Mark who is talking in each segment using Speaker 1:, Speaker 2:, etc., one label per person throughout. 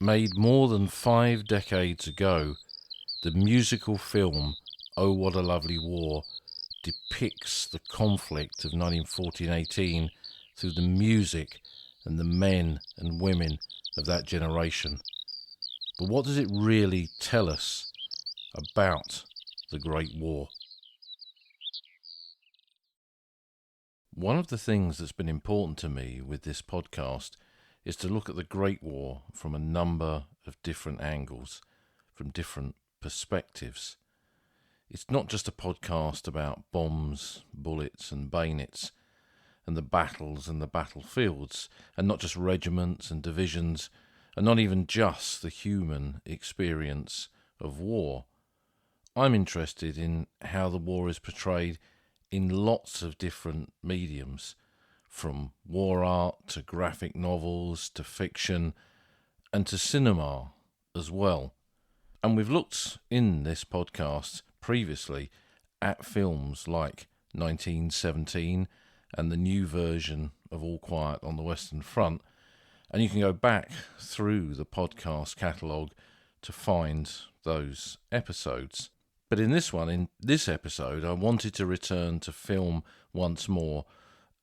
Speaker 1: Made more than 5 decades ago, the musical film Oh What a Lovely War depicts the conflict of 1914-18 through the music and the men and women of that generation. But what does it really tell us about the Great War? One of the things that's been important to me with this podcast is to look at the Great War from a number of different angles, from different perspectives. It's not just a podcast about bombs, bullets and bayonets and the battles and the battlefields, and not just regiments and divisions, and not even just the human experience of war. I'm interested in how the war is portrayed in lots of different mediums, from war art to graphic novels to fiction and to cinema as well. And we've looked in this podcast previously at films like 1917 and the new version of All Quiet on the Western Front, and you can go back through the podcast catalogue to find those episodes. But in this episode, I wanted to return to film once more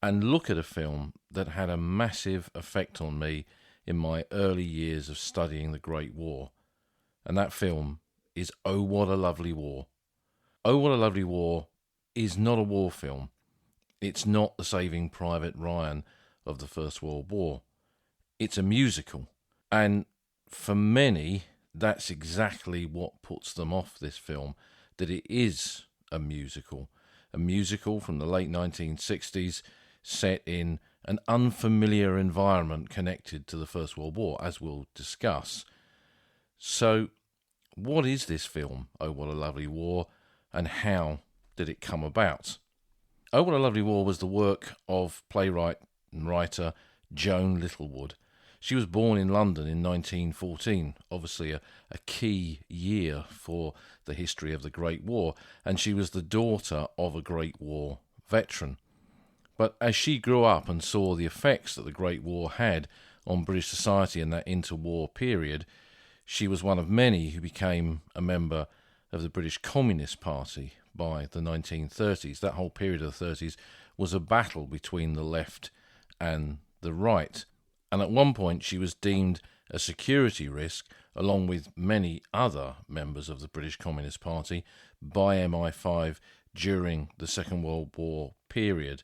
Speaker 1: and look at a film that had a massive effect on me in my early years of studying the Great War. And that film is Oh What a Lovely War. Oh What a Lovely War is not a war film. It's not the Saving Private Ryan of the First World War. It's a musical. And for many, that's exactly what puts them off this film, that it is a musical from the late 1960s, set in an unfamiliar environment connected to the First World War, as we'll discuss. So, what is this film, Oh What a Lovely War, and how did it come about? Oh What a Lovely War was the work of playwright and writer Joan Littlewood. She was born in London in 1914, obviously a key year for the history of the Great War, and she was the daughter of a Great War veteran. But as she grew up and saw the effects that the Great War had on British society in that interwar period, she was one of many who became a member of the British Communist Party by the 1930s. That whole period of the 30s was a battle between the left and the right. And at one point she was deemed a security risk, along with many other members of the British Communist Party, by MI5 during the Second World War period.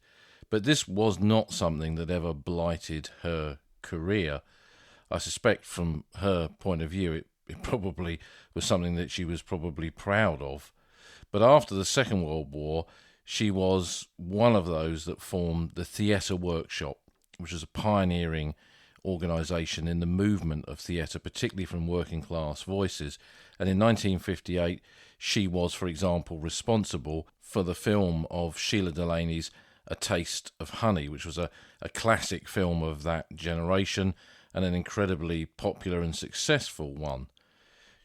Speaker 1: But this was not something that ever blighted her career. I suspect from her point of view it probably was something that she was probably proud of. But after the Second World War, she was one of those that formed the Theatre Workshop, which was a pioneering organisation in the movement of theatre, particularly from working class voices. And in 1958, she was, for example, responsible for the film of Sheila Delaney's A Taste of Honey, which was a classic film of that generation and an incredibly popular and successful one.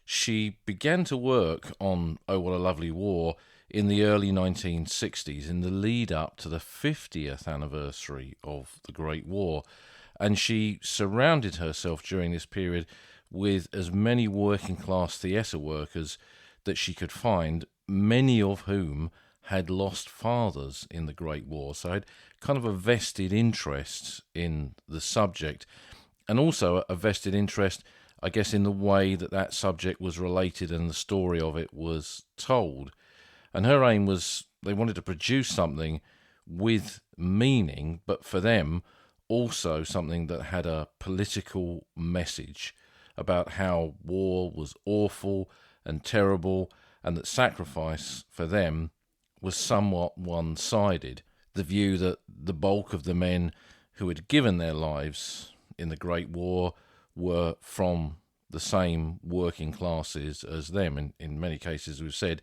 Speaker 1: She began to work on Oh What a Lovely War in the early 1960s, in the lead up to the 50th anniversary of the Great War. And she surrounded herself during this period with as many working class theatre workers that she could find, many of whom had lost fathers in the Great War, so had kind of a vested interest in the subject, and also a vested interest, I guess, in the way that that subject was related and the story of it was told. And her aim was, they wanted to produce something with meaning, but for them, also something that had a political message about how war was awful and terrible, and that sacrifice for them was somewhat one-sided. The view that the bulk of the men who had given their lives in the Great War were from the same working classes as them. And in many cases, we've said,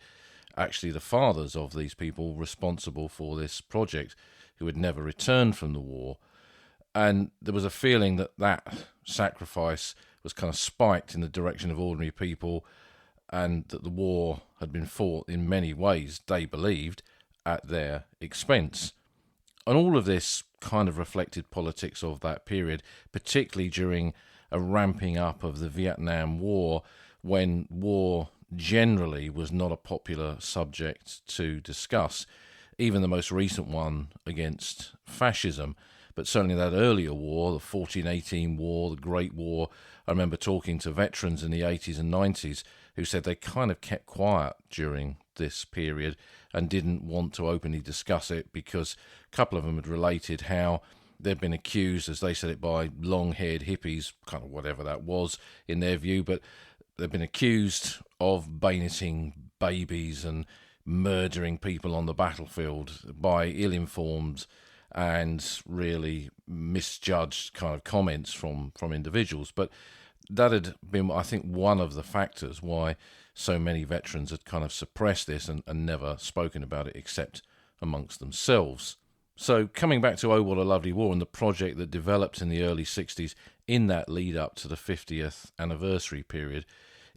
Speaker 1: actually the fathers of these people responsible for this project, who had never returned from the war. And there was a feeling that that sacrifice was kind of spiked in the direction of ordinary people, and that the war had been fought in many ways, they believed, at their expense. And all of this kind of reflected politics of that period, particularly during a ramping up of the Vietnam War, when war generally was not a popular subject to discuss, even the most recent one against fascism. But certainly that earlier war, the 1418 war, the Great War, I remember talking to veterans in the 80s and 90s who said they kind of kept quiet during this period and didn't want to openly discuss it, because a couple of them had related how they'd been accused, as they said it, by long-haired hippies, kind of whatever that was in their view, but they've been accused of bayoneting babies and murdering people on the battlefield by ill-informed and really misjudged kind of comments from individuals. But that had been, I think, one of the factors why so many veterans had kind of suppressed this and never spoken about it except amongst themselves. So coming back to Oh What a Lovely War and the project that developed in the early 60s in that lead up to the 50th anniversary period,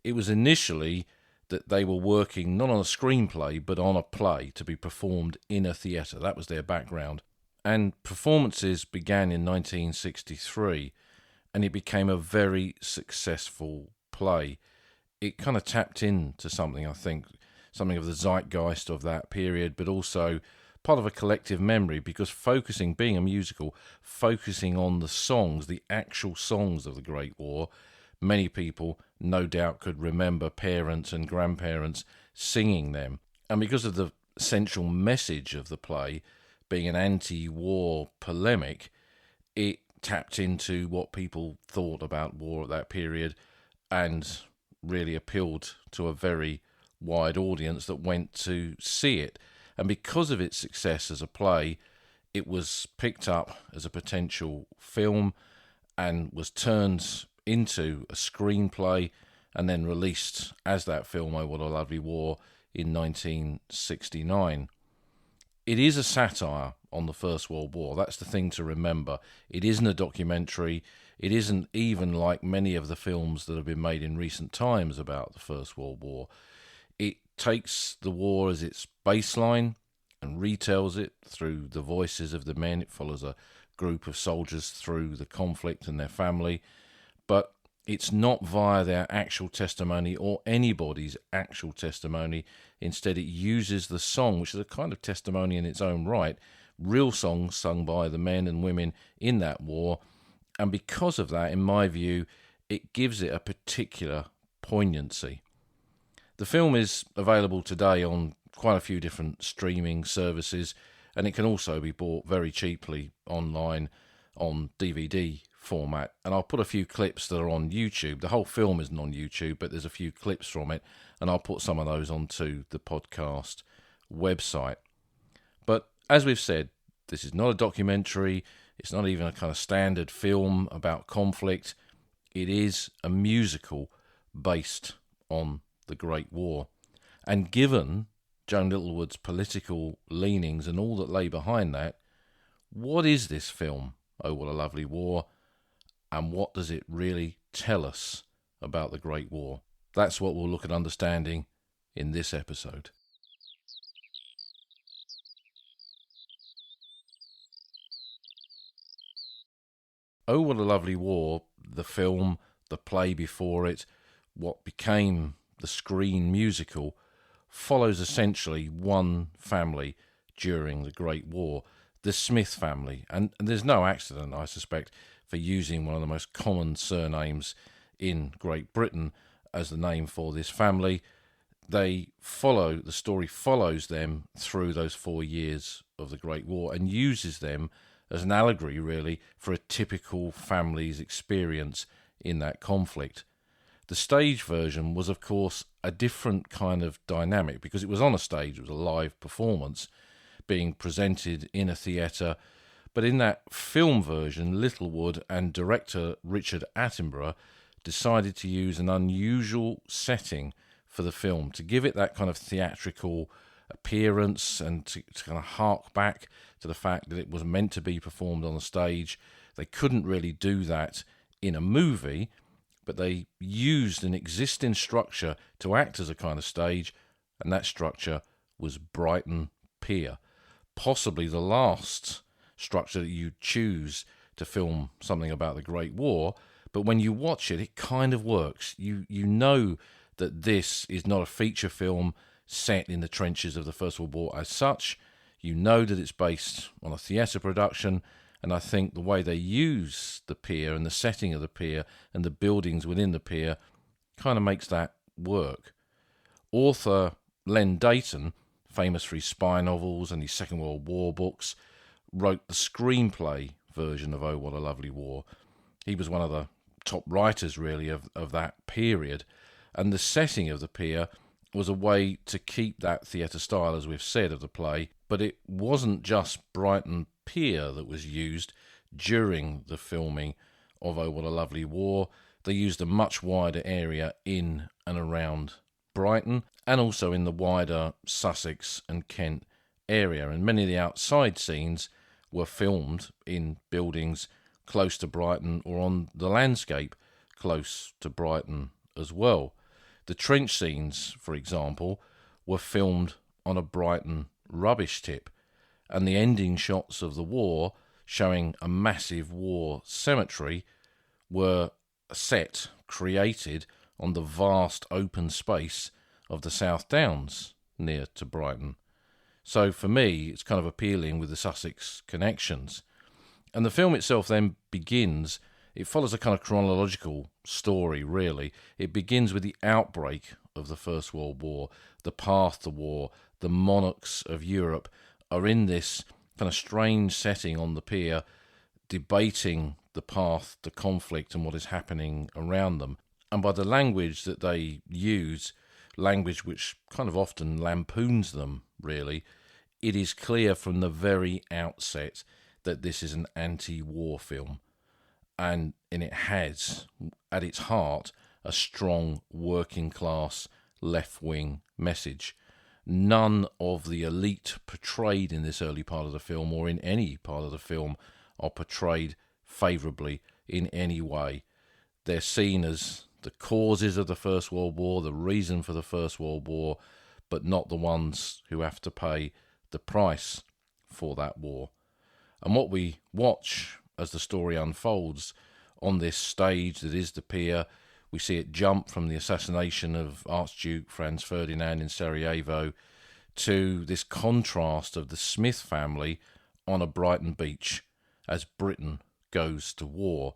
Speaker 1: it was initially that they were working not on a screenplay but on a play to be performed in a theatre. That was their background. And performances began in 1963, and it became a very successful play. It kind of tapped into something, I think, something of the zeitgeist of that period, but also part of a collective memory, because being a musical, focusing on the songs, the actual songs of the Great War, many people no doubt could remember parents and grandparents singing them. And because of the central message of the play being an anti-war polemic, it tapped into what people thought about war at that period and really appealed to a very wide audience that went to see it. And because of its success as a play, it was picked up as a potential film and was turned into a screenplay and then released as that film, Oh What a Lovely War, in 1969. It is a satire on the First World War. That's the thing to remember. It isn't a documentary. It isn't even like many of the films that have been made in recent times about the First World War. It takes the war as its baseline and retells it through the voices of the men. It follows a group of soldiers through the conflict and their family. But it's not via their actual testimony or anybody's actual testimony. Instead, it uses the song, which is a kind of testimony in its own right, real songs sung by the men and women in that war. And because of that, in my view, it gives it a particular poignancy. The film is available today on quite a few different streaming services, and it can also be bought very cheaply online on DVD format. And I'll put a few clips that are on YouTube. The whole film isn't on YouTube, but there's a few clips from it, and I'll put some of those onto the podcast website. But as we've said, this is not a documentary. It's not even a kind of standard film about conflict. It is a musical based on the Great War. And given Joan Littlewood's political leanings and all that lay behind that, what is this film, Oh What a Lovely War, and what does it really tell us about the Great War? That's what we'll look at understanding in this episode. Oh What a Lovely War, the film, the play before it, what became the screen musical, follows essentially one family during the Great War, the Smith family. And there's no accident, I suspect, for using one of the most common surnames in Great Britain as the name for this family. The story follows them through those 4 years of the Great War and uses them as an allegory, really, for a typical family's experience in that conflict. The stage version was, of course, a different kind of dynamic because it was on a stage. It was a live performance being presented in a theatre. But in that film version, Littlewood and director Richard Attenborough decided to use an unusual setting for the film to give it that kind of theatrical appearance and to kind of hark back to the fact that it was meant to be performed on a stage. They couldn't really do that in a movie, but they used an existing structure to act as a kind of stage, and that structure was Brighton Pier, possibly the last structure that you'd choose to film something about the Great War, But when you watch it, it kind of works. You know that this is not a feature film set in the trenches of the First World War as such. You know that it's based on a theatre production, and I think the way they use the pier and the setting of the pier and the buildings within the pier kind of makes that work. Author Len Deighton, famous for his spy novels and his Second World War books, wrote the screenplay version of Oh, What a Lovely War. He was one of the top writers, really, of that period. And the setting of the pier was a way to keep that theatre style, as we've said, of the play. But it wasn't just Brighton Pier that was used during the filming of Oh, What a Lovely War. They used a much wider area in and around Brighton, and also in the wider Sussex and Kent area. And many of the outside scenes were filmed in buildings close to Brighton or on the landscape close to Brighton as well. The trench scenes, for example, were filmed on a Brighton rubbish tip, and the ending shots of the war, showing a massive war cemetery, were set, created on the vast open space of the South Downs near to Brighton. So for me, it's kind of appealing with the Sussex connections. And the film itself then begins, it follows a kind of chronological story, really. It begins with the outbreak of the First World War, the path to war. The monarchs of Europe are in this kind of strange setting on the pier, debating the path to conflict and what is happening around them. And by the language that they use, language which kind of often lampoons them, really, it is clear from the very outset that this is an anti-war film. And it has, at its heart, a strong working-class left-wing message. None of the elite portrayed in this early part of the film, or in any part of the film, are portrayed favourably in any way. They're seen as the causes of the First World War, the reason for the First World War, but not the ones who have to pay the price for that war. And what we watch as the story unfolds on this stage that is the pier, we see it jump from the assassination of Archduke Franz Ferdinand in Sarajevo to this contrast of the Smith family on a Brighton beach as Britain goes to war.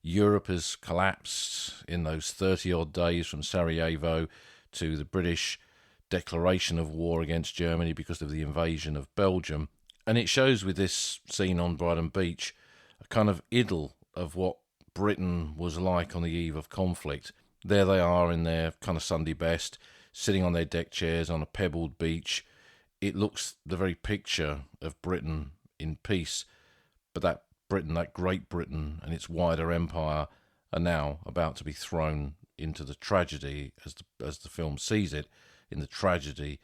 Speaker 1: Europe has collapsed in those 30-odd days from Sarajevo to the British declaration of war against Germany because of the invasion of Belgium. And it shows with this scene on Brighton Beach a kind of idyll of what Britain was like on the eve of conflict. There they are in their kind of Sunday best, sitting on their deck chairs on a pebbled beach. It looks the very picture of Britain in peace. But that Britain, that Great Britain and its wider empire, are now about to be thrown into the tragedy, as the film sees it, in the tragedy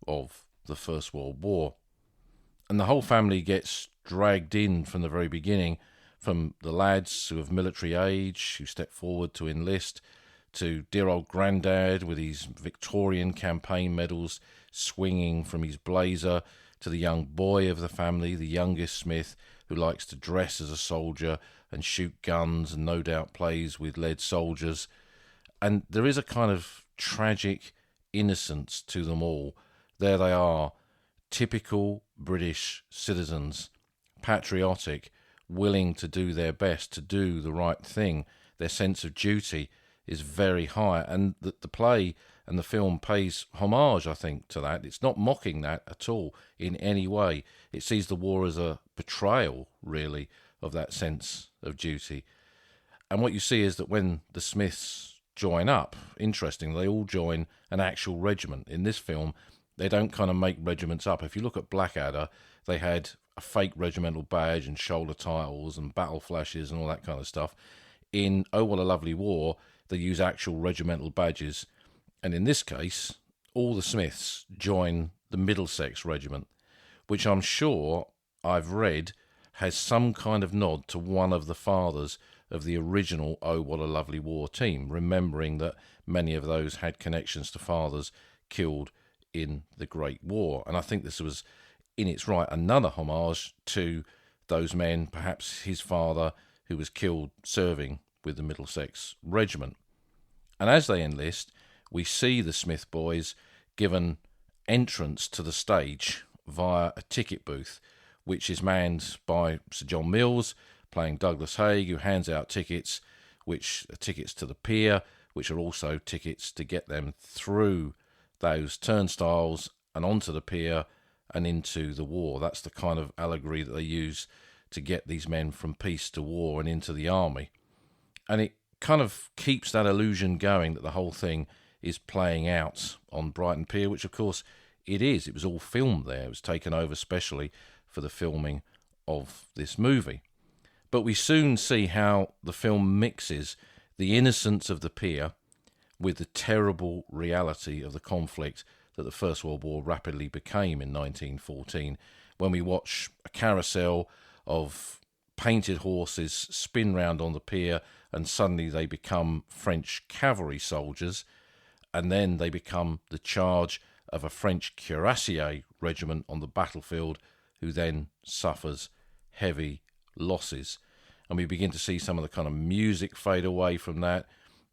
Speaker 1: of the First World War. And the whole family gets dragged in from the very beginning, from the lads who of military age, who step forward to enlist, to dear old Grandad with his Victorian campaign medals swinging from his blazer, to the young boy of the family, the youngest Smith, who likes to dress as a soldier and shoot guns and no doubt plays with lead soldiers. And there is a kind of tragic innocence to them all. There they are, typical British citizens, patriotic, willing to do their best, to do the right thing. Their sense of duty is very high, and the play and the film pays homage, I think, to that. It's not mocking that at all in any way. It sees the war as a betrayal, really, of that sense of duty. And what you see is that when the Smiths join up, interestingly, they all join an actual regiment. In this film, they don't kind of make regiments up. If you look at Blackadder, they had a fake regimental badge and shoulder titles and battle flashes and all that kind of stuff. In Oh, What a Lovely War, they use actual regimental badges. And in this case, all the Smiths join the Middlesex Regiment, which I'm sure I've read has some kind of nod to one of the fathers of the original Oh, What a Lovely War team, remembering that many of those had connections to fathers killed in the Great War. And I think this was, in its right, another homage to those men, perhaps his father, who was killed serving with the Middlesex Regiment. And as they enlist, we see the Smith boys given entrance to the stage via a ticket booth, which is manned by Sir John Mills, playing Douglas Haig, who hands out tickets, which are tickets to the pier, which are also tickets to get them through those turnstiles and onto the pier and into the war. That's the kind of allegory that they use to get these men from peace to war and into the army. And it kind of keeps that illusion going that the whole thing is playing out on Brighton Pier, which of course it is. It was all filmed there. It was taken over specially for the filming of this movie. But we soon see how the film mixes the innocence of the pier with the terrible reality of the conflict that the First World War rapidly became in 1914, when we watch a carousel of painted horses spin round on the pier, and suddenly they become French cavalry soldiers, and then they become the charge of a French cuirassier regiment on the battlefield, who then suffers heavy losses. And we begin to see some of the kind of music fade away from that.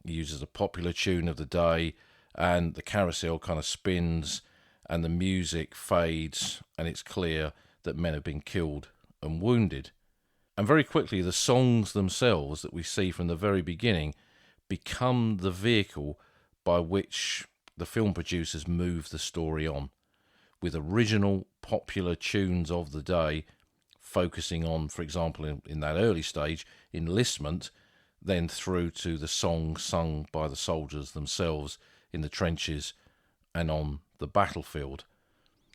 Speaker 1: He uses a popular tune of the day, and the carousel kind of spins, and the music fades, and it's clear that men have been killed and wounded. And very quickly, the songs themselves that we see from the very beginning become the vehicle by which the film producers move the story on, with original popular tunes of the day, focusing on, for example, in that early stage, enlistment, then through to the songs sung by the soldiers themselves in the trenches and on the battlefield.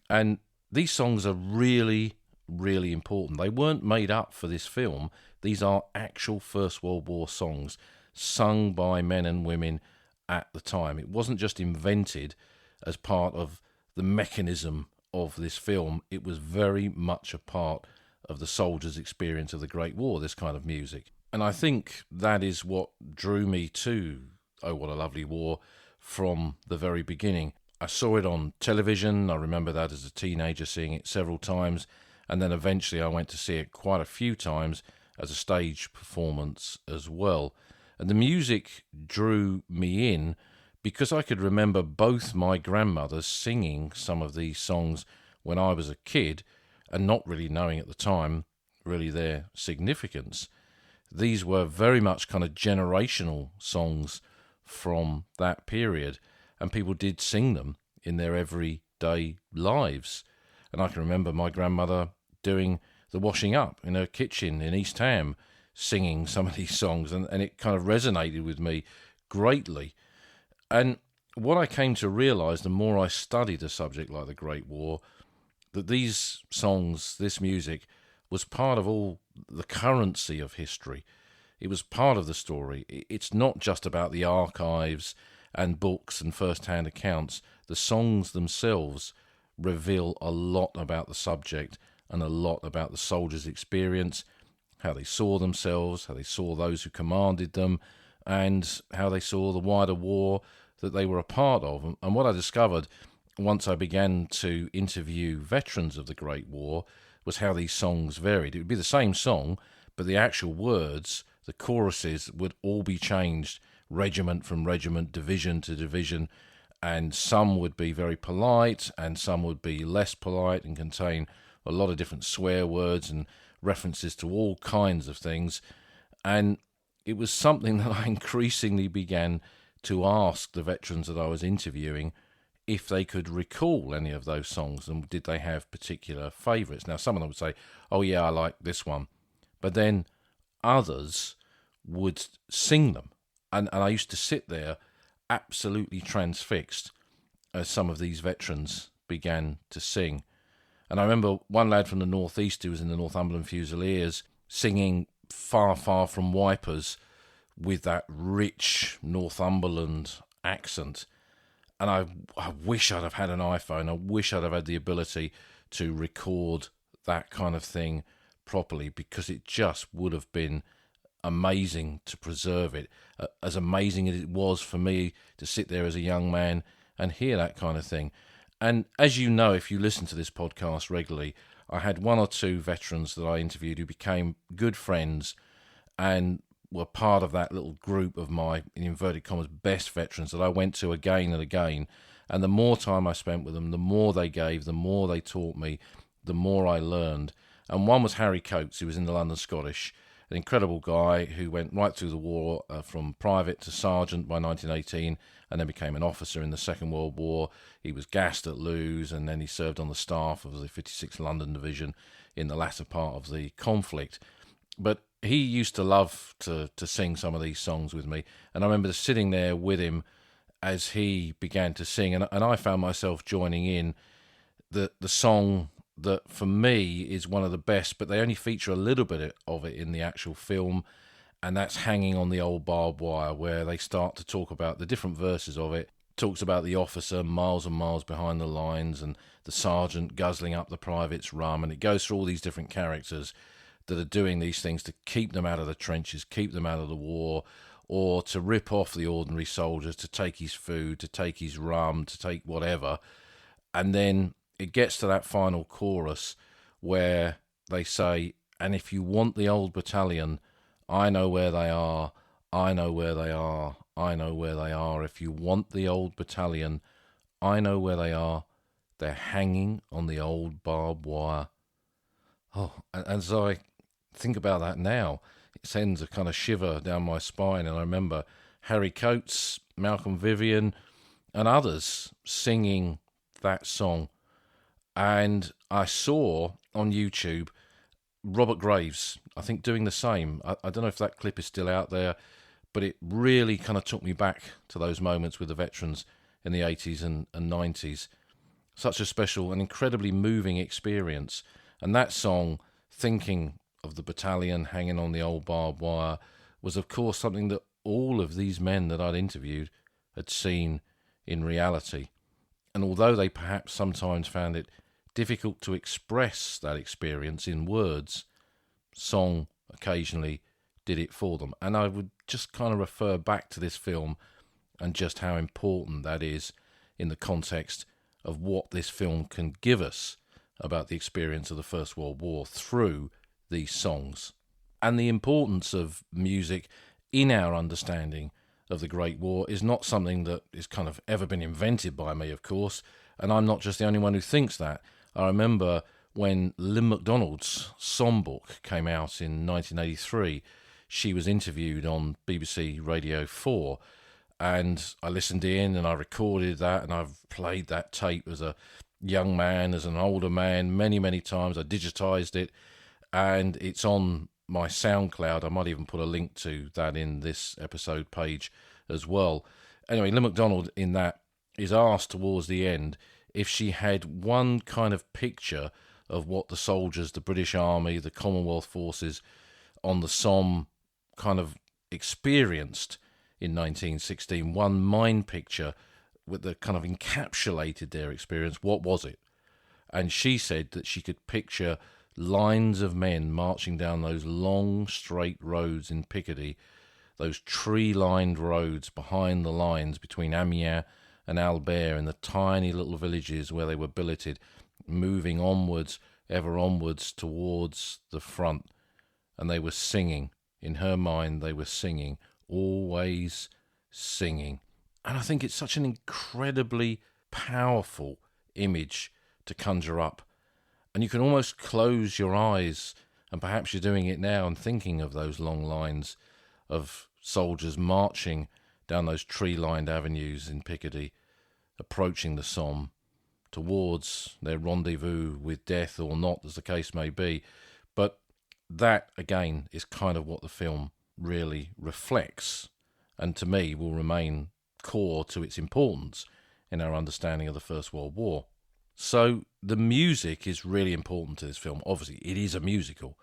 Speaker 1: And these songs are really, really important. They weren't made up for this film. These are actual First World War songs sung by men and women at the time. It wasn't just invented as part of the mechanism of this film. It was very much a part of the soldiers' experience of the Great War, this kind of music. And I think that is what drew me to Oh, What a Lovely War from the very beginning. I saw it on television. I remember that as a teenager, seeing it several times. And then eventually I went to see it quite a few times as a stage performance as well. And the music drew me in because I could remember both my grandmothers singing some of these songs when I was a kid, and not really knowing at the time really their significance. These were very much kind of generational songs from that period, and people did sing them in their everyday lives. And I can remember my grandmother doing the washing up in her kitchen in East Ham, singing some of these songs, and it kind of resonated with me greatly. And what I came to realise, the more I studied a subject like the Great War, that these songs, this music, was part of all the currency of history. It was part of the story. It's not just about the archives and books and first-hand accounts. The songs themselves reveal a lot about the subject and a lot about the soldiers' experience, how they saw themselves, how they saw those who commanded them, and how they saw the wider war that they were a part of. And what I discovered once I began to interview veterans of the Great War was how these songs varied. It would be the same song, but the actual words, the choruses, would all be changed regiment from regiment, division to division, and some would be very polite and some would be less polite and contain a lot of different swear words and references to all kinds of things. And it was something that I increasingly began to ask the veterans that I was interviewing if they could recall any of those songs and did they have particular favourites. Now, some of them would say, oh yeah, I like this one. But then others would sing them. And I used to sit there absolutely transfixed as some of these veterans began to sing. And I remember one lad from the northeast who was in the Northumberland Fusiliers singing Far, Far from Wipers with that rich Northumberland accent. And I wish I'd have had an iPhone. I wish I'd have had the ability to record that kind of thing properly, because it just would have been amazing to preserve it. As amazing as it was for me to sit there as a young man and hear that kind of thing. And as you know, if you listen to this podcast regularly, I had one or two veterans that I interviewed who became good friends, and were part of that little group of my, in inverted commas, best veterans that I went to again and again. And the more time I spent with them, the more they gave, the more they taught me, the more I learned. And one was Harry Coates, who was in the London Scottish, an incredible guy who went right through the war, from private to sergeant by 1918, and then became an officer in the Second World War. He was gassed at Lewes, and then he served on the staff of the 56th London Division in the latter part of the conflict. But he used to love to sing some of these songs with me, and I remember sitting there with him as he began to sing, and I found myself joining in the song that for me is one of the best, but they only feature a little bit of it in the actual film, and that's Hanging on the Old Barbed Wire, where they start to talk about the different verses of it. Talks about the officer miles and miles behind the lines and the sergeant guzzling up the private's rum, and it goes through all these different characters that are doing these things to keep them out of the trenches, keep them out of the war, or to rip off the ordinary soldiers, to take his food, to take his rum, to take whatever. And then it gets to that final chorus where they say, and if you want the old battalion, I know where they are, I know where they are, I know where they are. If you want the old battalion, I know where they are. They're hanging on the old barbed wire. Oh, and as I think about that now, it sends a kind of shiver down my spine. And I remember Harry Coates, Malcolm Vivian, and others singing that song. And I saw on YouTube Robert Graves, I think, doing the same. I don't know if that clip is still out there, but it really kind of took me back to those moments with the veterans in the 80s and 90s. Such a special and incredibly moving experience. And that song, thinking of the battalion hanging on the old barbed wire, was of course something that all of these men that I'd interviewed had seen in reality. And although they perhaps sometimes found it difficult to express that experience in words, song occasionally did it for them. And I would just kind of refer back to this film and just how important that is in the context of what this film can give us about the experience of the First World War through these songs, and the importance of music in our understanding of the Great War is not something that is kind of ever been invented by me, of course, and I'm not just the only one who thinks that. I remember when Lynn MacDonald's songbook came out in 1983, she was interviewed on BBC Radio 4, and I listened in and I recorded that, and I've played that tape as a young man, as an older man, many, many times. I digitized it, and it's on my SoundCloud. I might even put a link to that in this episode page as well. Anyway, Lynn MacDonald in that is asked towards the end if she had one kind of picture of what the soldiers, the British Army, the Commonwealth forces on the Somme kind of experienced in 1916, one mind picture with the kind of encapsulated their experience, what was it? And she said that she could picture lines of men marching down those long straight roads in Picardy, those tree-lined roads behind the lines between Amiens and Albert, in the tiny little villages where they were billeted, moving onwards, ever onwards towards the front. And they were singing. In her mind, they were singing, always singing. And I think it's such an incredibly powerful image to conjure up. And you can almost close your eyes, and perhaps you're doing it now, and thinking of those long lines of soldiers marching down those tree-lined avenues in Picardy, approaching the Somme, towards their rendezvous with death or not, as the case may be. But that, again, is kind of what the film really reflects, and to me will remain core to its importance in our understanding of the First World War. So the music is really important to this film. Obviously, it is a musical,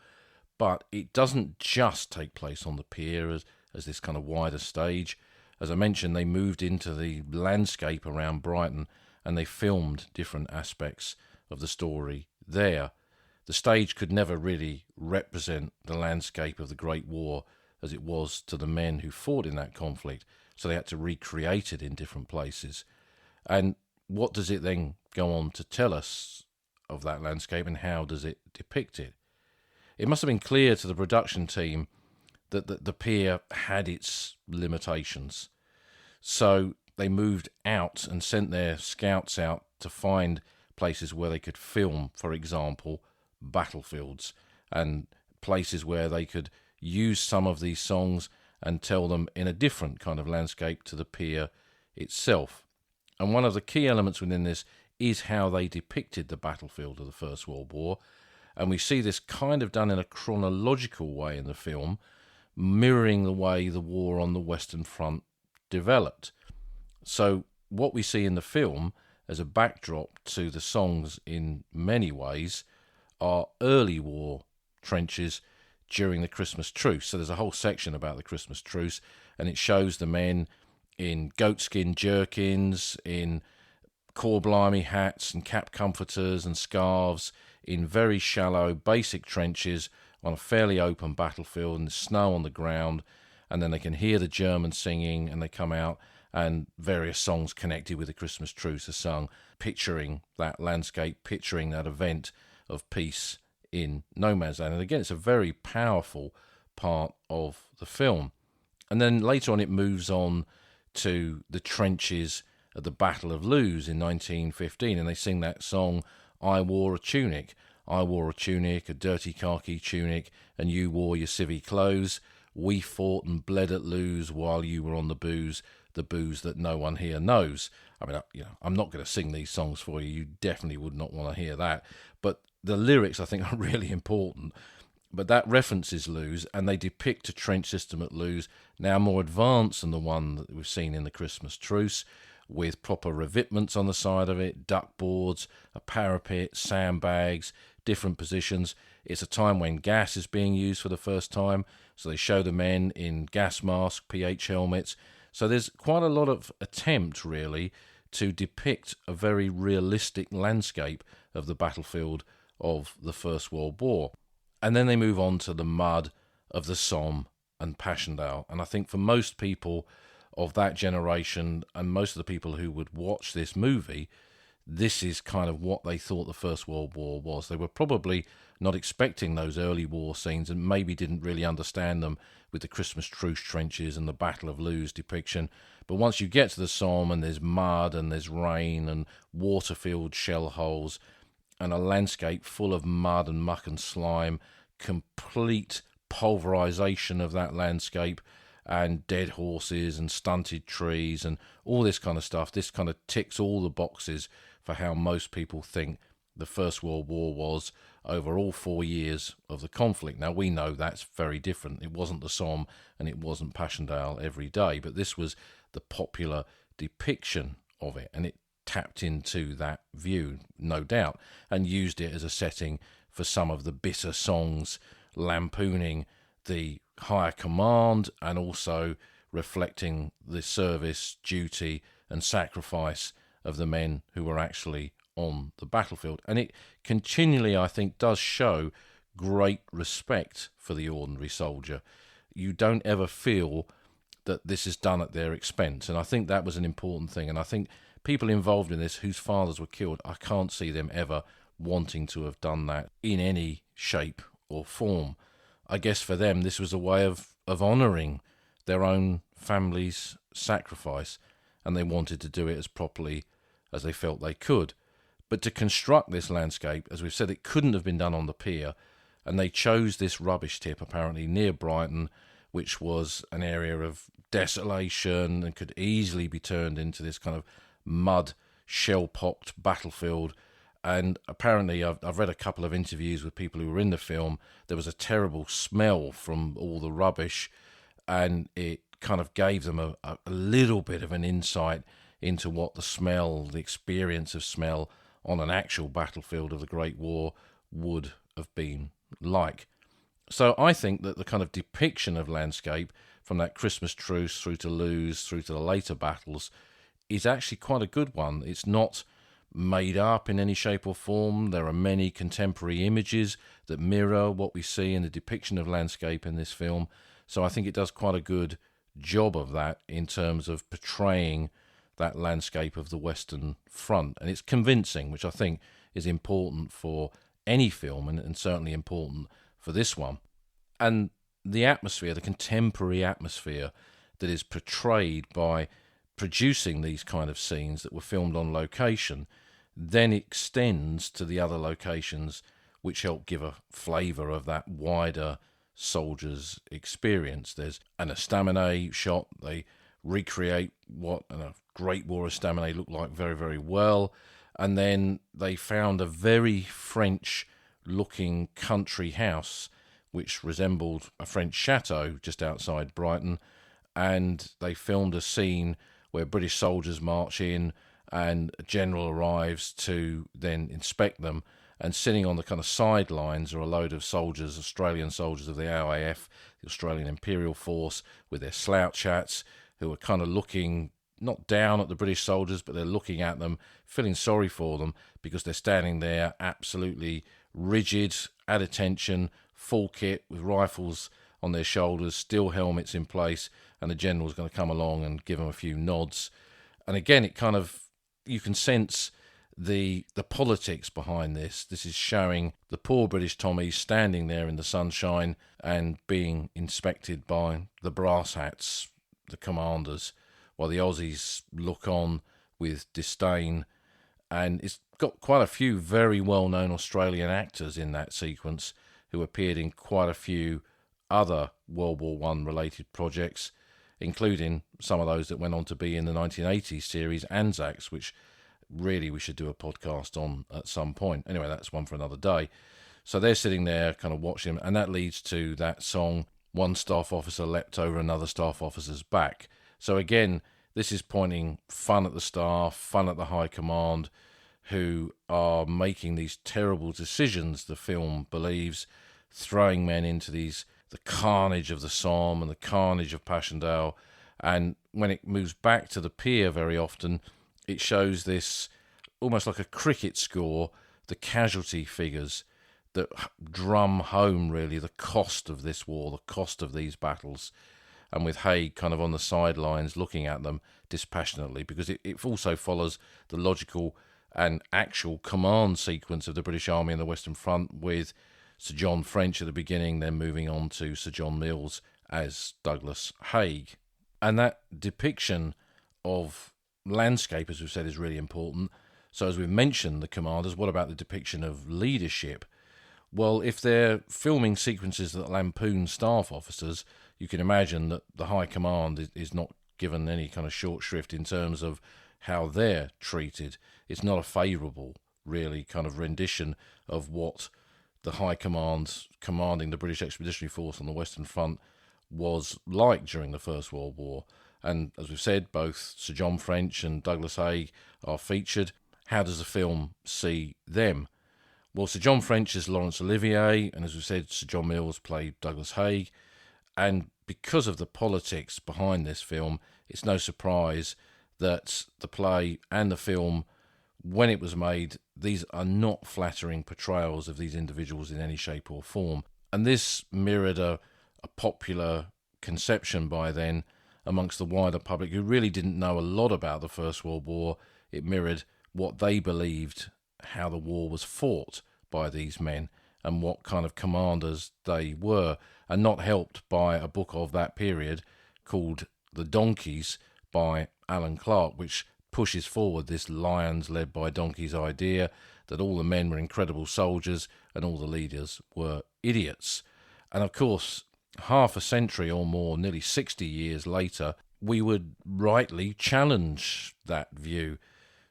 Speaker 1: but it doesn't just take place on the pier as this kind of wider stage. As I mentioned, they moved into the landscape around Brighton and they filmed different aspects of the story there. The stage could never really represent the landscape of the Great War as it was to the men who fought in that conflict, so they had to recreate it in different places. And what does it then go on to tell us of that landscape, and how does it depict it? It must have been clear to the production team that the pier had its limitations. So they moved out and sent their scouts out to find places where they could film, for example, battlefields, and places where they could use some of these songs and tell them in a different kind of landscape to the pier itself. And one of the key elements within this is how they depicted the battlefield of the First World War. And we see this kind of done in a chronological way in the film, mirroring the way the war on the Western Front developed. So what we see in the film as a backdrop to the songs in many ways are early war trenches during the Christmas truce. So there's a whole section about the Christmas truce, and it shows the men in goatskin jerkins, in core blimey hats and cap comforters and scarves, in very shallow basic trenches on a fairly open battlefield, and the snow on the ground, and then they can hear the Germans singing, and they come out and various songs connected with the Christmas truce are sung, picturing that landscape, picturing that event of peace in no man's land. And again, it's a very powerful part of the film. And then later on it moves on to the trenches at the Battle of Loos in 1915, and they sing that song, I Wore a Tunic. I wore a tunic, a dirty khaki tunic, and you wore your civvy clothes. We fought and bled at Loos while you were on the booze that no one here knows. I mean, I'm not going to sing these songs for you. You definitely would not want to hear that. But the lyrics, I think, are really important. But that references Loos, and they depict a trench system at Loos, now more advanced than the one that we've seen in the Christmas truce, with proper revetments on the side of it, duck boards, a parapet, sandbags, different positions. It's a time when gas is being used for the first time, so they show the men in gas masks, PH helmets. So there's quite a lot of attempt, really, to depict a very realistic landscape of the battlefield of the First World War. And then they move on to the mud of the Somme and Passchendaele. And I think for most people of that generation, and most of the people who would watch this movie, this is kind of what they thought the First World War was. They were probably not expecting those early war scenes, and maybe didn't really understand them with the Christmas truce trenches and the Battle of Loos depiction. But once you get to the Somme, and there's mud and there's rain and water-filled shell holes and a landscape full of mud and muck and slime, complete pulverization of that landscape, and dead horses and stunted trees and all this kind of stuff. This kind of ticks all the boxes for how most people think the First World War was over all 4 years of the conflict. Now, we know that's very different. It wasn't the Somme and it wasn't Passchendaele every day, but this was the popular depiction of it, and it tapped into that view, no doubt, and used it as a setting for some of the bitter songs lampooning the higher command, and also reflecting the service, duty and sacrifice of the men who were actually on the battlefield. And it continually, I think, does show great respect for the ordinary soldier. You don't ever feel that this is done at their expense, and I think that was an important thing. And I think people involved in this whose fathers were killed, I can't see them ever wanting to have done that in any shape or form. I guess for them this was a way of honouring their own family's sacrifice, and they wanted to do it as properly as they felt they could. But to construct this landscape, as we've said, it couldn't have been done on the pier, and they chose this rubbish tip apparently near Brighton, which was an area of desolation and could easily be turned into this kind of mud, shell-pocked battlefield. And apparently, I've read a couple of interviews with people who were in the film. There was a terrible smell from all the rubbish, and it kind of gave them a little bit of an insight into what the smell, the experience of smell on an actual battlefield of the Great War would have been like. So I think that the kind of depiction of landscape from that Christmas truce through to Loos, through to the later battles, is actually quite a good one. It's not made up in any shape or form. There are many contemporary images that mirror what we see in the depiction of landscape in this film. So I think it does quite a good job of that in terms of portraying that landscape of the Western Front. And it's convincing, which I think is important for any film, and certainly important for this one. And the atmosphere, the contemporary atmosphere that is portrayed by producing these kind of scenes that were filmed on location then extends to the other locations, which help give a flavour of that wider soldier's experience. There's an estaminet shot. They recreate what a Great War estaminet looked like very, very well. And then they found a very French-looking country house which resembled a French chateau just outside Brighton. And they filmed a scene where British soldiers march in and a general arrives to then inspect them. And sitting on the kind of sidelines are a load of soldiers, Australian soldiers of the RAF, the Australian Imperial Force, with their slouch hats, who are kind of looking not down at the British soldiers, but they're looking at them, feeling sorry for them because they're standing there absolutely rigid, at attention, full kit with rifles on their shoulders, steel helmets in place, and the general's going to come along and give them a few nods. And again, it kind of, you can sense the politics behind this. This is showing the poor British Tommies standing there in the sunshine and being inspected by the brass hats, the commanders, while the Aussies look on with disdain. And it's got quite a few very well-known Australian actors in that sequence who appeared in quite a few other World War I related projects, including some of those that went on to be in the 1980s series Anzacs, which really we should do a podcast on at some point. Anyway, that's one for another day. So they're sitting there kind of watching, and that leads to that song, One Staff Officer Leapt Over Another Staff Officer's Back. So again, this is pointing fun at the staff, fun at the high command, who are making these terrible decisions, the film believes, throwing men into the carnage of the Somme and the carnage of Passchendaele. And when it moves back to the pier very often, it shows this almost like a cricket score, the casualty figures that drum home really the cost of this war, the cost of these battles. And with Haig kind of on the sidelines looking at them dispassionately, because it also follows the logical and actual command sequence of the British Army in the Western Front, with Sir John French at the beginning, then moving on to Sir John Mills as Douglas Haig. And that depiction of landscape, as we've said, is really important. So as we've mentioned the commanders, what about the depiction of leadership? Well, if they're filming sequences that lampoon staff officers, you can imagine that the high command is not given any kind of short shrift in terms of how they're treated. It's not a favourable, really, kind of rendition of what the high command commanding the British Expeditionary Force on the Western Front was like during the First World War. And as we've said, both Sir John French and Douglas Haig are featured. How does the film see them? Well, Sir John French is Laurence Olivier, and as we've said, Sir John Mills played Douglas Haig. And because of the politics behind this film, it's no surprise that the play and the film, when it was made, these are not flattering portrayals of these individuals in any shape or form. And this mirrored a popular conception by then amongst the wider public who really didn't know a lot about the First World War. It mirrored what they believed, how the war was fought by these men and what kind of commanders they were, and not helped by a book of that period called The Donkeys by Alan Clark, which pushes forward this lions led by donkeys idea that all the men were incredible soldiers and all the leaders were idiots. And of course, half a century or more, nearly 60 years later, we would rightly challenge that view.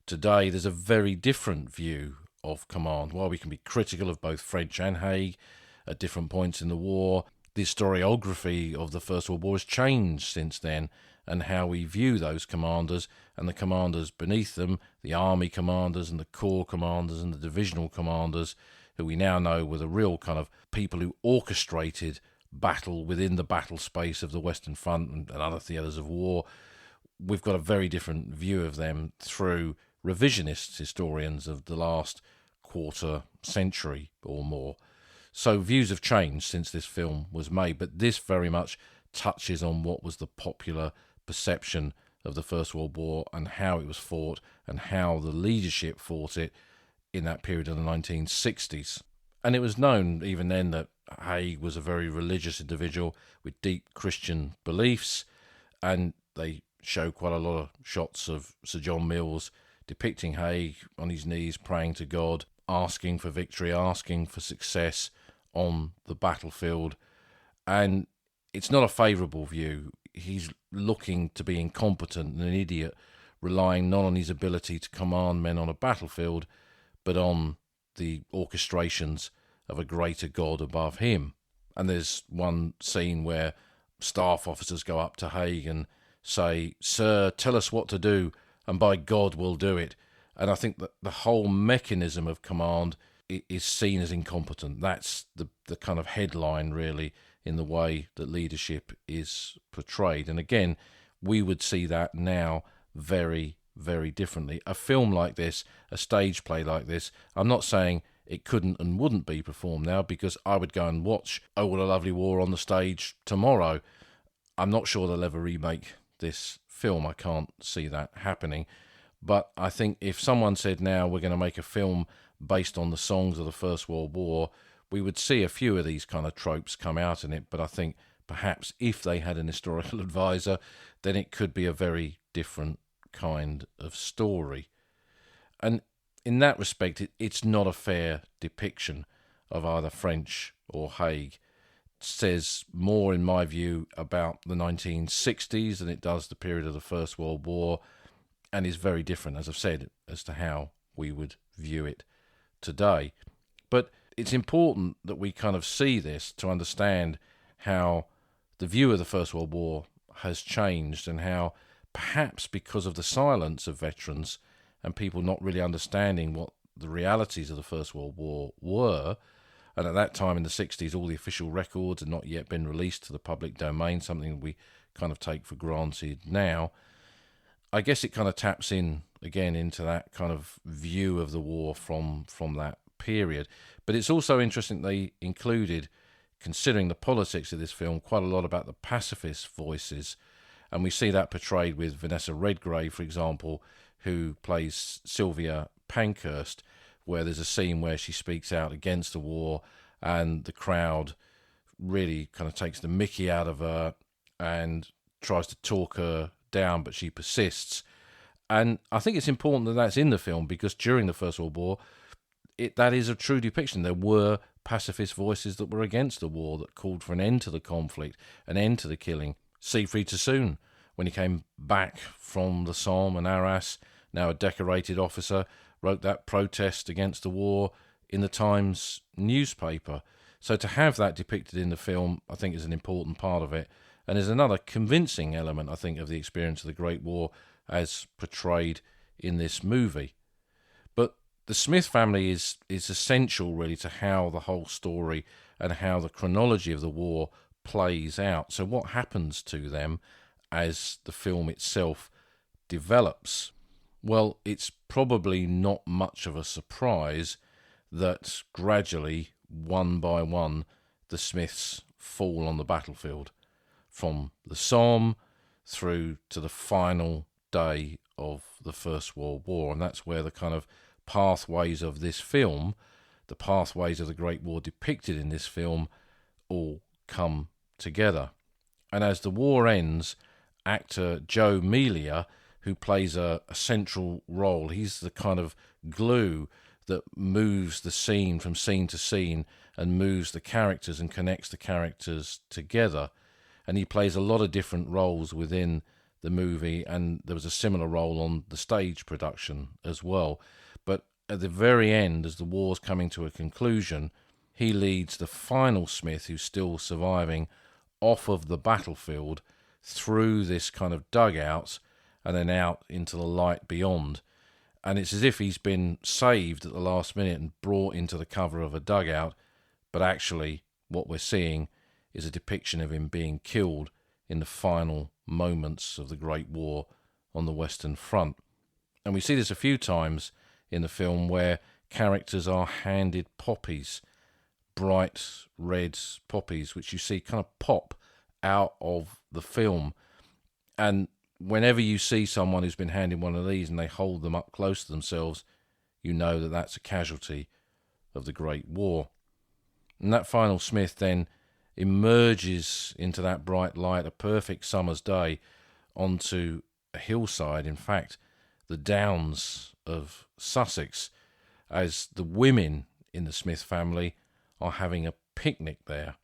Speaker 1: Today, there's a very different view of command. While we can be critical of both French and Haig at different points in the war, the historiography of the First World War has changed since then, and how we view those commanders and the commanders beneath them, the army commanders and the corps commanders and the divisional commanders, who we now know were the real kind of people who orchestrated battle within the battle space of the Western Front and other theatres of war. We've got a very different view of them through revisionist historians of the last quarter century or more. So views have changed since this film was made, but this very much touches on what was the popular perception of the First World War and how it was fought and how the leadership fought it in that period of the 1960s. And it was known even then that Haig was a very religious individual with deep Christian beliefs, and they show quite a lot of shots of Sir John Mills depicting Haig on his knees praying to God, asking for victory, asking for success on the battlefield. And it's not a favourable view. He's looking to be incompetent and an idiot, relying not on his ability to command men on a battlefield, but on the orchestrations of a greater God above him. And there's one scene where staff officers go up to Haig and say, "Sir, tell us what to do, and by God we'll do it." And I think that the whole mechanism of command is seen as incompetent. That's the kind of headline, really, in the way that leadership is portrayed. And again, we would see that now very, very differently. A film like this, a stage play like this, I'm not saying it couldn't and wouldn't be performed now, because I would go and watch Oh What a Lovely War on the stage tomorrow. I'm not sure they'll ever remake this film. I can't see that happening. But I think if someone said now we're going to make a film based on the songs of the First World War, we would see a few of these kind of tropes come out in it. But I think perhaps if they had an historical advisor, then it could be a very different kind of story. And in that respect, it's not a fair depiction of either French or Haig. Says more, in my view, about the 1960s than it does the period of the First World War, and is very different, as I've said, as to how we would view it today. But it's important that we kind of see this to understand how the view of the First World War has changed, and how perhaps because of the silence of veterans and people not really understanding what the realities of the First World War were. And at that time in the 60s, all the official records had not yet been released to the public domain, something we kind of take for granted now. I guess it kind of taps in again into that kind of view of the war from that period. But it's also interesting they included, considering the politics of this film, quite a lot about the pacifist voices. And we see that portrayed with Vanessa Redgrave, for example, who plays Sylvia Pankhurst, where there's a scene where she speaks out against the war and the crowd really kind of takes the mickey out of her and tries to talk her down, but she persists. And I think it's important that that's in the film, because during the First World War, that is a true depiction. There were pacifist voices that were against the war, that called for an end to the conflict, an end to the killing. Siegfried Sassoon, when he came back from the Somme and Arras, now a decorated officer, wrote that protest against the war in the Times newspaper. So to have that depicted in the film, I think, is an important part of it, and is another convincing element, I think, of the experience of the Great War as portrayed in this movie. But the Smith family is essential, really, to how the whole story and how the chronology of the war plays out. So what happens to them as the film itself develops? Well, it's probably not much of a surprise that gradually, one by one, the Smiths fall on the battlefield, from the Somme through to the final day of the First World War. And that's where the kind of pathways of this film, the pathways of the Great War depicted in this film, all come together. And as the war ends, actor Joe Melia, who plays a central role, he's the kind of glue that moves the scene from scene to scene and moves the characters and connects the characters together. And he plays a lot of different roles within the movie, and there was a similar role on the stage production as well. But at the very end, as the war's coming to a conclusion, he leads the final Smith, who's still surviving, off of the battlefield through this kind of dugout and then out into the light beyond. And it's as if he's been saved at the last minute and brought into the cover of a dugout, but actually what we're seeing is a depiction of him being killed in the final moments of the Great War on the Western Front. And we see this a few times in the film, where characters are handed poppies, bright red poppies, which you see kind of pop out of the film. And whenever you see someone who's been handed one of these and they hold them up close to themselves, you know that that's a casualty of the Great War. And that final Smith then emerges into that bright light, a perfect summer's day, onto a hillside, in fact, the Downs of Sussex, as the women in the Smith family are having a picnic there.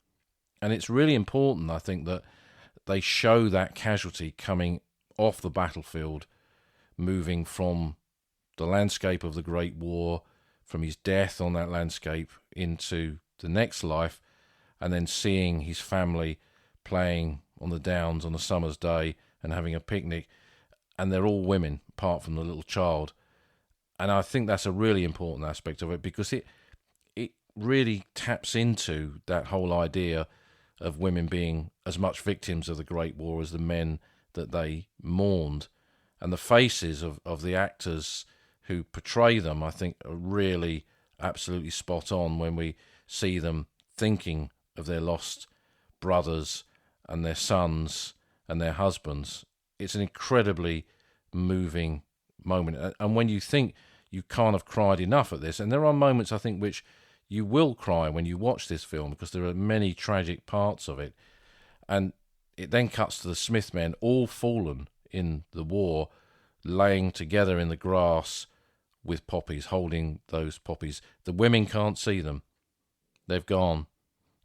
Speaker 1: And it's really important, I think, that they show that casualty coming off the battlefield, moving from the landscape of the Great War, from his death on that landscape into the next life, and then seeing his family playing on the Downs on a summer's day and having a picnic. And they're all women, apart from the little child. And I think that's a really important aspect of it, because it really taps into that whole idea of women being as much victims of the Great War as the men that they mourned. And the faces of the actors who portray them, I think, are really absolutely spot on when we see them thinking of their lost brothers and their sons and their husbands. It's an incredibly moving moment. And when you think you can't have cried enough at this, and there are moments, I think, which you will cry when you watch this film, because there are many tragic parts of it. And it then cuts to the Smith men, all fallen in the war, laying together in the grass with poppies, holding those poppies. The women can't see them. They've gone.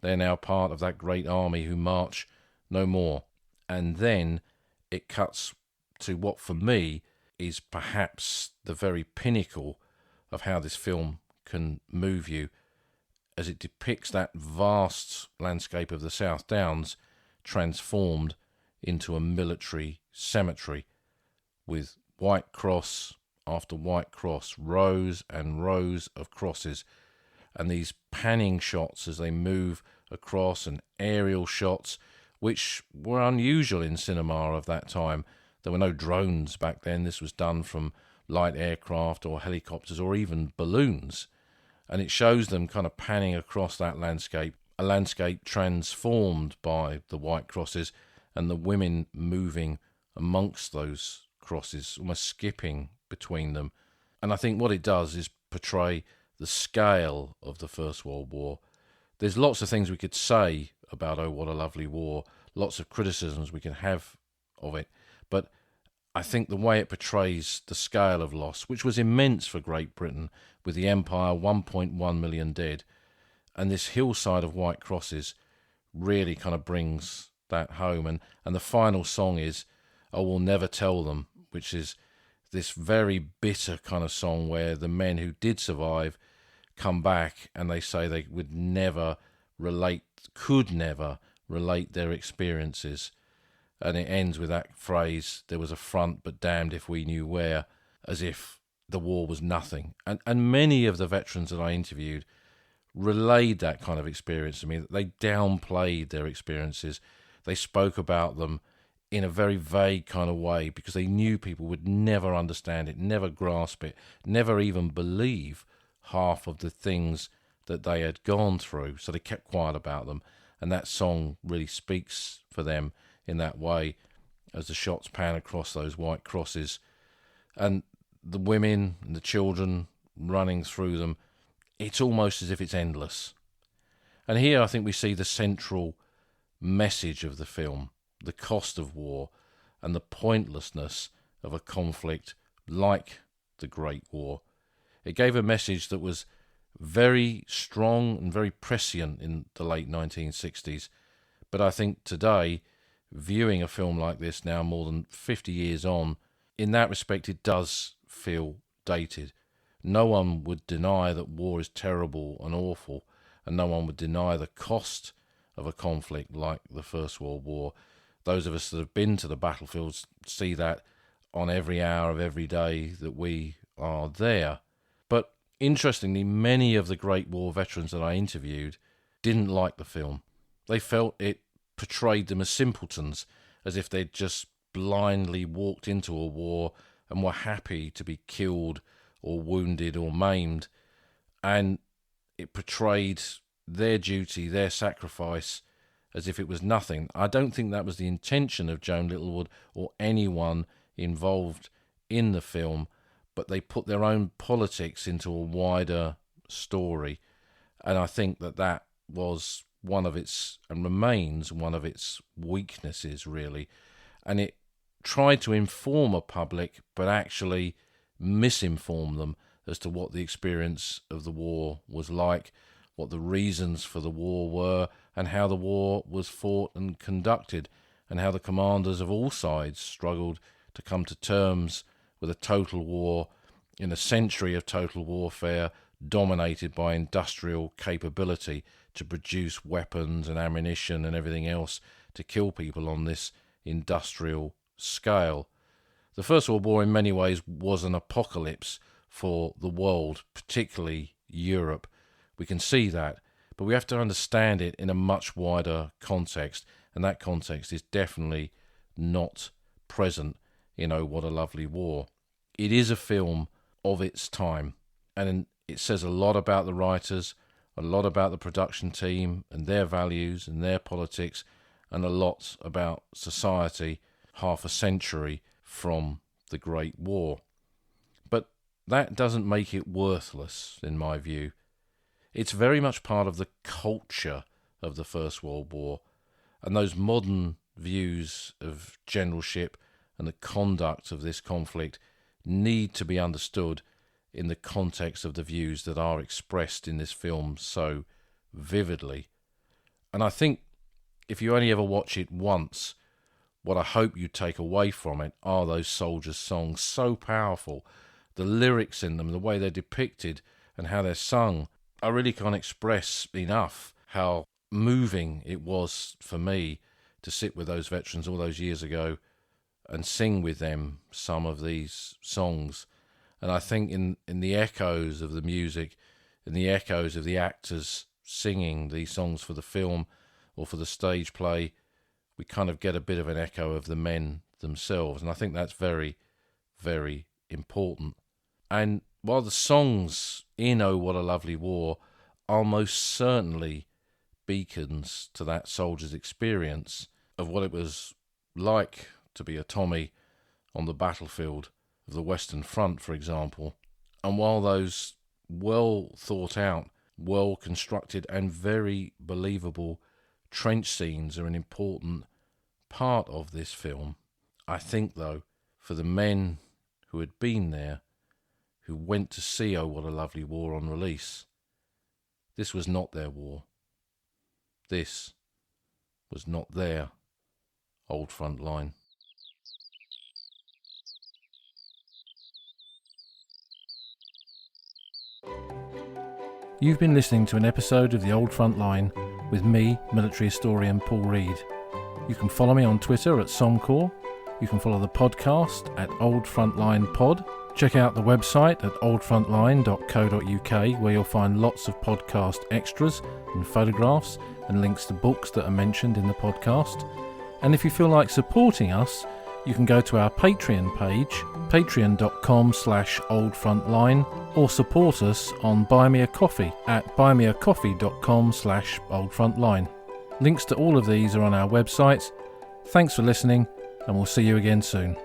Speaker 1: They're now part of that great army who march no more. And then it cuts to what, for me, is perhaps the very pinnacle of how this film can move you, as it depicts that vast landscape of the South Downs transformed into a military cemetery, with white cross after white cross, rows and rows of crosses, and these panning shots as they move across, and aerial shots, which were unusual in cinema of that time. There were no drones back then. This was done from light aircraft or helicopters or even balloons. And it shows them kind of panning across that landscape, a landscape transformed by the white crosses, and the women moving amongst those crosses, almost skipping between them. And I think what it does is portray the scale of the First World War. There's lots of things we could say about Oh, What a Lovely War, lots of criticisms we can have of it, but I think the way it portrays the scale of loss, which was immense for Great Britain, with the Empire, 1.1 million dead, and this hillside of white crosses really kind of brings that home. And the final song is "I Will Never Tell Them," which is this very bitter kind of song where the men who did survive come back and they say they would never relate, could never relate their experiences. And it ends with that phrase, "There was a front, but damned if we knew where," as if the war was nothing. And many of the veterans that I interviewed relayed that kind of experience to me. They downplayed their experiences. They spoke about them in a very vague kind of way, because they knew people would never understand it, never grasp it, never even believe half of the things that they had gone through. So they kept quiet about them. And that song really speaks for them in that way, as the shots pan across those white crosses. And the women and the children running through them, it's almost as if it's endless. And here I think we see the central message of the film, the cost of war and the pointlessness of a conflict like the Great War. It gave a message that was very strong and very prescient in the late 1960s. But I think today, viewing a film like this now more than 50 years on, in that respect it does feel dated. No one would deny that war is terrible and awful, and no one would deny the cost of a conflict like the First World War. Those of us that have been to the battlefields see that on every hour of every day that we are there. But interestingly, many of the Great War veterans that I interviewed didn't like the film. They felt it portrayed them as simpletons, as if they'd just blindly walked into a war and were happy to be killed or wounded or maimed. And it portrayed their duty, their sacrifice, as if it was nothing. I don't think that was the intention of Joan Littlewood or anyone involved in the film, but they put their own politics into a wider story. And I think that was one of its, and remains one of its weaknesses, really. And it tried to inform a public, but actually misinform them as to what the experience of the war was like, what the reasons for the war were, and how the war was fought and conducted, and how the commanders of all sides struggled to come to terms with a total war in a century of total warfare dominated by industrial capability to produce weapons and ammunition and everything else to kill people on this industrial scale. The First World War in many ways was an apocalypse for the world, particularly Europe. We can see that, but we have to understand it in a much wider context, and that context is definitely not present in Oh, What a Lovely War. It is a film of its time, and it says a lot about the writers, a lot about the production team and their values and their politics, and a lot about society half a century from the Great War. But that doesn't make it worthless, in my view. It's very much part of the culture of the First World War, and those modern views of generalship and the conduct of this conflict need to be understood in the context of the views that are expressed in this film so vividly. And I think if you only ever watch it once, what I hope you take away from it are those soldiers' songs, so powerful. The lyrics in them, the way they're depicted and how they're sung, I really can't express enough how moving it was for me to sit with those veterans all those years ago and sing with them some of these songs. And I think in the echoes of the music, in the echoes of the actors singing these songs for the film or for the stage play, we kind of get a bit of an echo of the men themselves. And I think that's very, very important. And while the songs in Oh, What a Lovely War are most certainly beacons to that soldier's experience of what it was like to be a Tommy on the battlefield of the Western Front, for example, and while those well thought out, well constructed and very believable trench scenes are an important part of this film, I think, though, for the men who had been there, who went to see Oh, What a Lovely War on release, this was not their war. This was not their old front line.
Speaker 2: You've been listening to an episode of The Old Front Line with me, military historian Paul Reed. You can follow me on Twitter at Somcor. You can follow the podcast at Old Frontline Pod. Check out the website at oldfrontline.co.uk, where you'll find lots of podcast extras and photographs and links to books that are mentioned in the podcast. And if you feel like supporting us, you can go to our Patreon page, patreon.com/oldfrontline, or support us on Buy Me a Coffee at buymeacoffee.com/oldfrontline. Links to all of these are on our website. Thanks for listening, and we'll see you again soon.